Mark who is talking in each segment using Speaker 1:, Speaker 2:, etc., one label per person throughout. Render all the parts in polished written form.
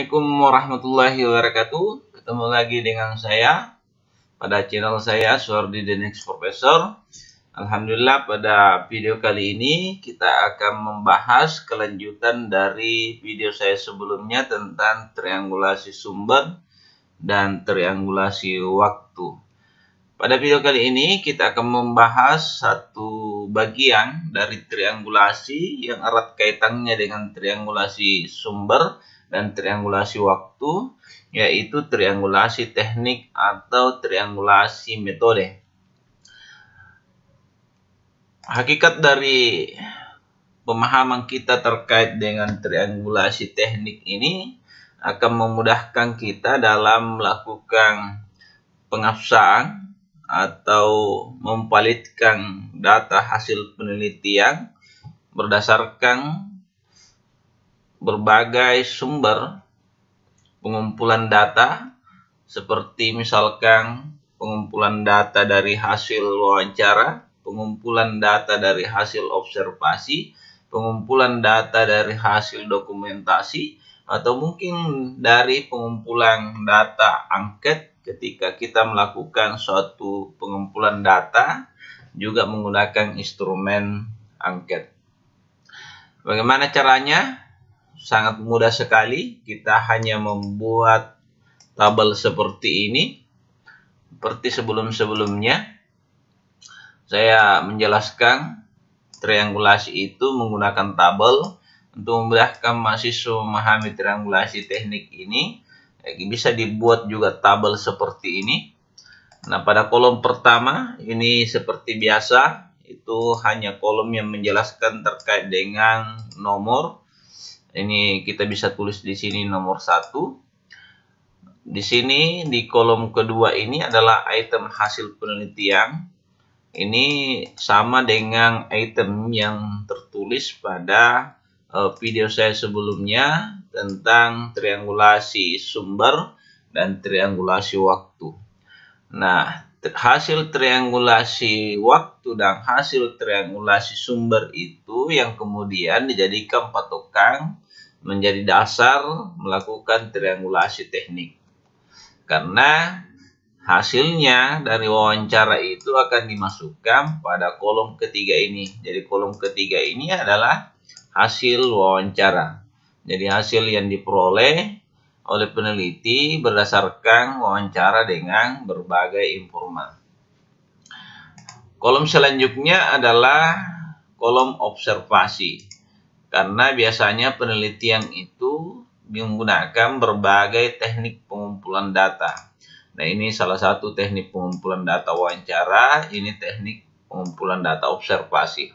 Speaker 1: Assalamualaikum warahmatullahi wabarakatuh. Ketemu lagi dengan saya pada channel saya Suhardi The Next Professor. Alhamdulillah, pada video kali ini kita akan membahas kelanjutan dari video saya sebelumnya tentang triangulasi sumber dan triangulasi waktu. Pada video kali ini kita akan membahas satu bagian dari triangulasi yang erat kaitannya dengan triangulasi sumber dan triangulasi waktu, yaitu triangulasi teknik atau triangulasi metode. Hakikat dari pemahaman kita terkait dengan triangulasi teknik ini akan memudahkan kita dalam melakukan pengabsahan atau memvalidkan data hasil penelitian berdasarkan berbagai sumber pengumpulan data, seperti misalkan pengumpulan data dari hasil wawancara, pengumpulan data dari hasil observasi, pengumpulan data dari hasil dokumentasi, atau mungkin dari pengumpulan data angket ketika kita melakukan suatu pengumpulan data juga menggunakan instrumen angket. Bagaimana caranya? Sangat mudah sekali. Kita hanya membuat tabel seperti ini. Seperti sebelum-sebelumnya, saya menjelaskan triangulasi itu menggunakan tabel. Untuk memudahkan mahasiswa memahami triangulasi teknik ini, bisa dibuat juga tabel seperti ini. Nah, pada kolom pertama ini seperti biasa, itu hanya kolom yang menjelaskan terkait dengan nomor. Ini kita bisa tulis di sini nomor 1. Di sini di kolom kedua ini adalah item hasil penelitian. Ini sama dengan item yang tertulis pada video saya sebelumnya tentang triangulasi sumber dan triangulasi waktu. Nah, hasil triangulasi waktu dan hasil triangulasi sumber itu yang kemudian dijadikan patokan menjadi dasar melakukan triangulasi teknik. Karena hasilnya dari wawancara itu akan dimasukkan pada kolom ketiga ini. Jadi kolom ketiga ini adalah hasil wawancara. Jadi hasil yang diperoleh oleh peneliti berdasarkan wawancara dengan berbagai informasi. Kolom selanjutnya adalah kolom observasi. Karena biasanya penelitian itu menggunakan berbagai teknik pengumpulan data. Nah, ini salah satu teknik pengumpulan data wawancara, ini teknik pengumpulan data observasi.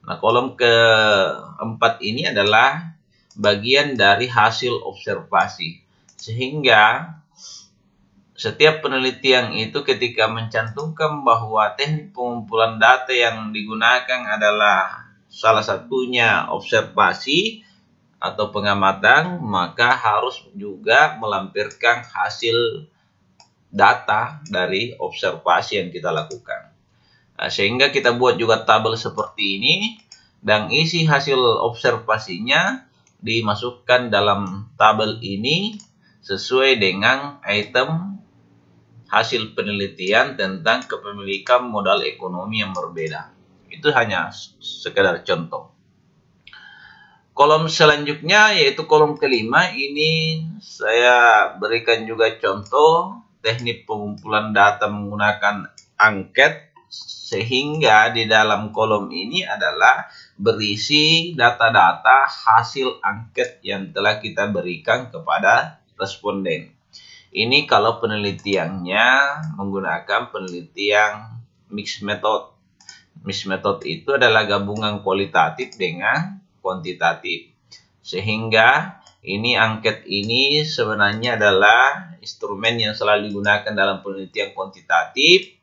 Speaker 1: Nah, kolom keempat ini adalah bagian dari hasil observasi. Sehingga setiap penelitian itu ketika mencantumkan bahwa teknik pengumpulan data yang digunakan adalah salah satunya observasi atau pengamatan, maka harus juga melampirkan hasil data dari observasi yang kita lakukan. Nah, sehingga kita buat juga tabel seperti ini dan isi hasil observasinya dimasukkan dalam tabel ini sesuai dengan item hasil penelitian tentang kepemilikan modal ekonomi yang berbeda. Itu hanya sekedar contoh. Kolom selanjutnya yaitu kolom kelima, ini saya berikan juga contoh teknik pengumpulan data menggunakan angket, sehingga di dalam kolom ini adalah berisi data-data hasil angket yang telah kita berikan kepada responden. Ini kalau penelitiannya menggunakan penelitian mixed method. Mixed method itu adalah gabungan kualitatif dengan kuantitatif. Sehingga ini angket ini sebenarnya adalah instrumen yang selalu digunakan dalam penelitian kuantitatif.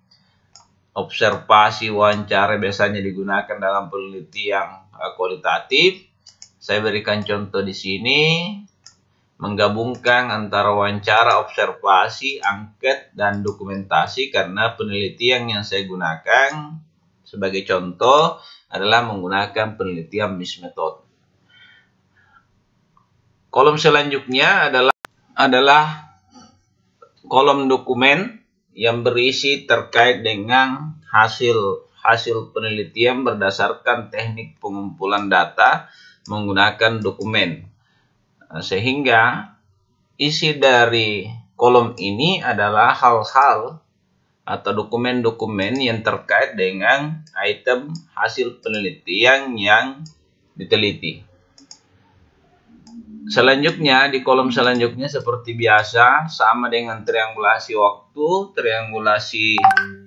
Speaker 1: Observasi wawancara biasanya digunakan dalam penelitian kualitatif. Saya berikan contoh di sini, menggabungkan antara wawancara, observasi, angket, dan dokumentasi, karena penelitian yang saya gunakan sebagai contoh adalah menggunakan penelitian mixed method. Kolom selanjutnya adalah adalah kolom dokumen yang berisi terkait dengan hasil penelitian berdasarkan teknik pengumpulan data menggunakan dokumen. Sehingga isi dari kolom ini adalah hal-hal atau dokumen-dokumen yang terkait dengan item hasil penelitian yang diteliti. Selanjutnya, di kolom selanjutnya seperti biasa, sama dengan triangulasi waktu, triangulasi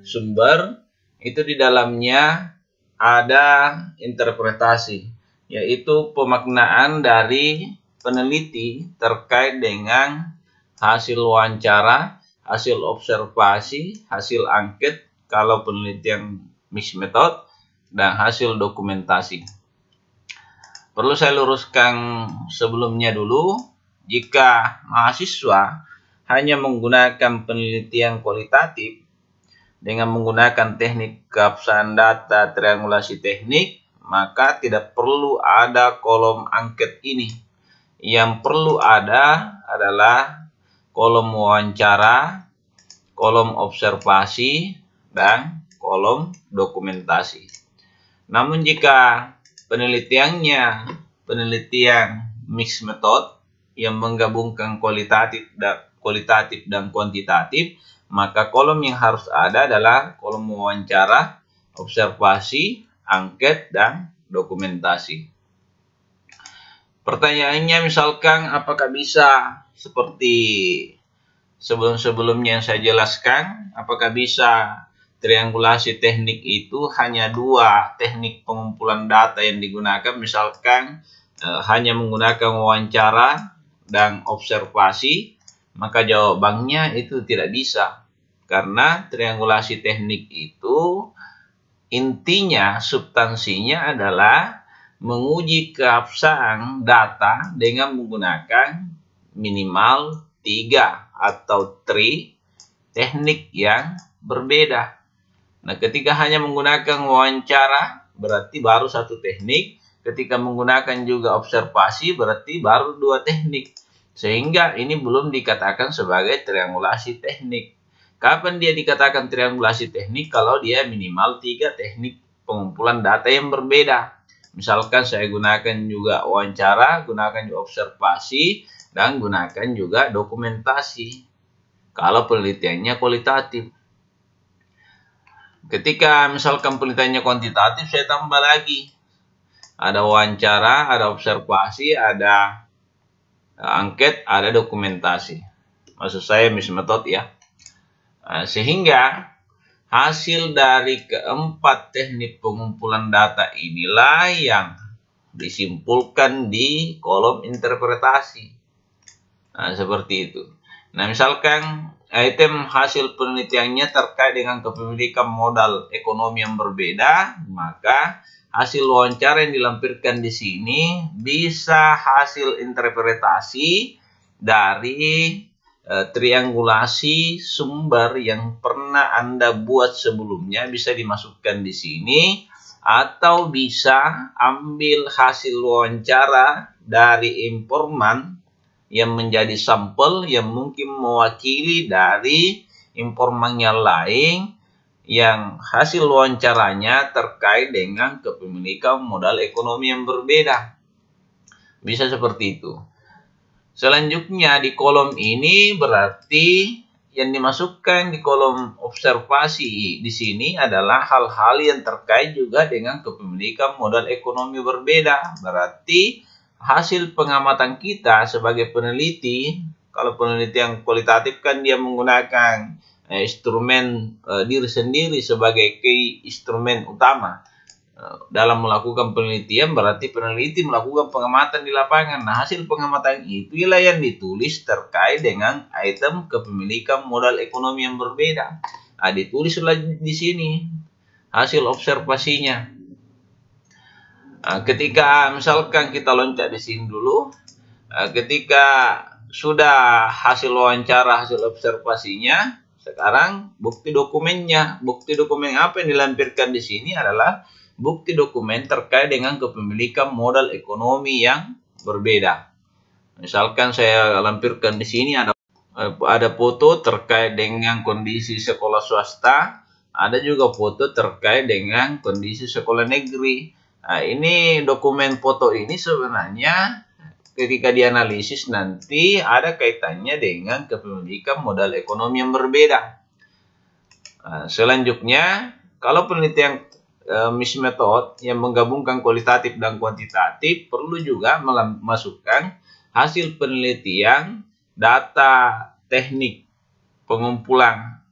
Speaker 1: sumber, itu di dalamnya ada interpretasi, yaitu pemaknaan dari peneliti terkait dengan hasil wawancara, hasil observasi, hasil angket kalau penelitian mixed method, dan hasil dokumentasi. Perlu saya luruskan sebelumnya dulu, jika mahasiswa hanya menggunakan penelitian kualitatif dengan menggunakan teknik keabsahan data triangulasi teknik, maka tidak perlu ada kolom angket ini. Yang perlu ada adalah kolom wawancara, kolom observasi, dan kolom dokumentasi. Namun jika penelitian mixed method yang menggabungkan kualitatif dan kuantitatif, maka kolom yang harus ada adalah kolom wawancara, observasi, angket, dan dokumentasi. Pertanyaannya misalkan apakah bisa seperti sebelum-sebelumnya yang saya jelaskan, apakah bisa triangulasi teknik itu hanya dua teknik pengumpulan data yang digunakan, misalkan hanya menggunakan wawancara dan observasi, maka jawabannya itu tidak bisa. Karena triangulasi teknik itu intinya, substansinya adalah menguji keabsahan data dengan menggunakan minimal 3 atau 3 teknik yang berbeda. Nah, ketika hanya menggunakan wawancara, berarti baru satu teknik. Ketika menggunakan juga observasi, berarti baru 2 teknik. Sehingga ini belum dikatakan sebagai triangulasi teknik. Kapan dia dikatakan triangulasi teknik? Kalau dia minimal 3 teknik pengumpulan data yang berbeda. Misalkan saya gunakan juga wawancara, gunakan juga observasi, dan gunakan juga dokumentasi. Kalau penelitiannya kualitatif. Ketika misalkan penelitiannya kuantitatif, saya tambah lagi. Ada wawancara, ada observasi, ada angket, ada dokumentasi. Maksud saya mixed method ya. Sehingga hasil dari keempat teknik pengumpulan data inilah yang disimpulkan di kolom interpretasi. Nah, seperti itu. Nah, misalkan item hasil penelitiannya terkait dengan kepemilikan modal ekonomi yang berbeda, maka hasil wawancara yang dilampirkan di sini bisa hasil interpretasi dari triangulasi sumber yang pernah Anda buat sebelumnya, bisa dimasukkan di sini, atau bisa ambil hasil wawancara dari informan yang menjadi sampel yang mungkin mewakili dari informan yang lain yang hasil wawancaranya terkait dengan kepemilikan modal ekonomi yang berbeda. Bisa seperti itu. Selanjutnya di kolom ini berarti yang dimasukkan di kolom observasi di sini adalah hal-hal yang terkait juga dengan kepemilikan modal ekonomi berbeda. Berarti hasil pengamatan kita sebagai peneliti, kalau penelitian kualitatif kan dia menggunakan instrumen diri sendiri sebagai key instrumen utama dalam melakukan penelitian, berarti peneliti melakukan pengamatan di lapangan. Nah, hasil pengamatan itulah yang ditulis terkait dengan item kepemilikan modal ekonomi yang berbeda. Nah, ditulislah di sini hasil observasinya. Nah, ketika misalkan kita loncat di sini dulu, ketika sudah hasil wawancara, hasil observasinya, sekarang bukti dokumennya. Bukti dokumen apa yang dilampirkan di sini adalah bukti dokumen terkait dengan kepemilikan modal ekonomi yang berbeda. Misalkan saya lampirkan di sini ada foto terkait dengan kondisi sekolah swasta, ada juga foto terkait dengan kondisi sekolah negeri. Nah, ini dokumen foto ini sebenarnya ketika dianalisis nanti ada kaitannya dengan kepemilikan modal ekonomi yang berbeda. Nah, selanjutnya, kalau penelitian mixed method yang menggabungkan kualitatif dan kuantitatif, perlu juga memasukkan hasil penelitian data teknik pengumpulan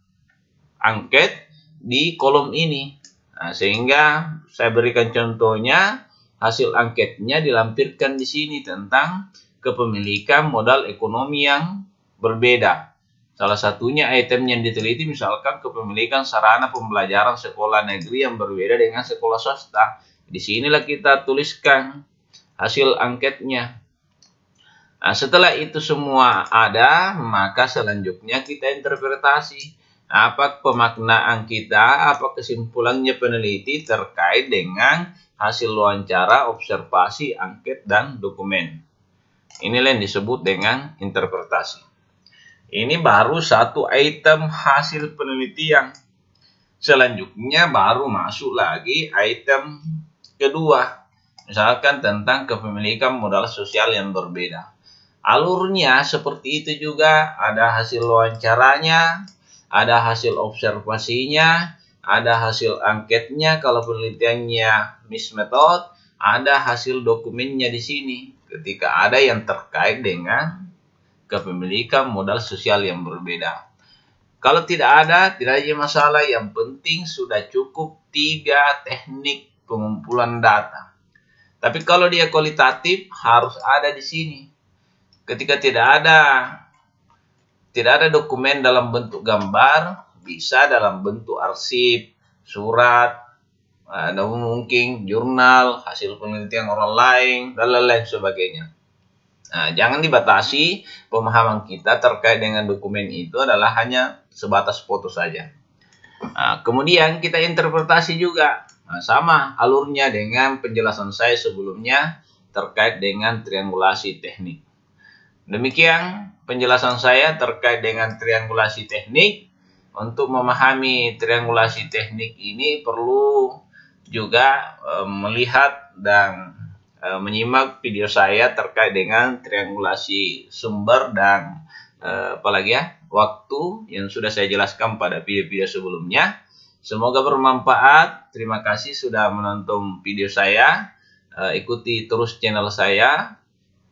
Speaker 1: angket di kolom ini. Nah, sehingga saya berikan contohnya, hasil angketnya dilampirkan di sini tentang kepemilikan modal ekonomi yang berbeda. Salah satunya item yang diteliti misalkan kepemilikan sarana pembelajaran sekolah negeri yang berbeda dengan sekolah swasta. Di sinilah kita tuliskan hasil angketnya. Nah, setelah itu semua ada, maka selanjutnya kita interpretasi. Apa pemaknaan kita, apa kesimpulannya peneliti terkait dengan hasil wawancara, observasi, angket, dan dokumen. Inilah yang disebut dengan interpretasi. Ini baru satu item hasil penelitian. Selanjutnya baru masuk lagi item kedua. Misalkan tentang kepemilikan modal sosial yang berbeda. Alurnya seperti itu juga, ada hasil wawancaranya, ada hasil observasinya, ada hasil angketnya kalau penelitiannya mixed method, ada hasil dokumennya di sini ketika ada yang terkait dengan kepemilikan modal sosial yang berbeda. Kalau tidak ada masalah, yang penting sudah cukup 3 teknik pengumpulan data. Tapi kalau dia kualitatif harus ada di sini. Ketika tidak ada dokumen dalam bentuk gambar, bisa dalam bentuk arsip, surat, ada mungkin jurnal, hasil penelitian orang lain, dan lain-lain sebagainya. Nah, jangan dibatasi pemahaman kita terkait dengan dokumen itu adalah hanya sebatas foto saja. Nah, kemudian kita interpretasi juga. Nah, sama alurnya dengan penjelasan saya sebelumnya terkait dengan triangulasi teknik. Demikian penjelasan saya terkait dengan triangulasi teknik. Untuk memahami triangulasi teknik ini perlu juga melihat dan menyimak video saya terkait dengan triangulasi sumber dan apalagi ya, waktu yang sudah saya jelaskan pada video-video sebelumnya. Semoga bermanfaat. Terima kasih sudah menonton video saya. Ikuti terus channel saya.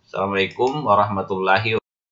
Speaker 1: Assalamualaikum warahmatullahi wabarakatuh.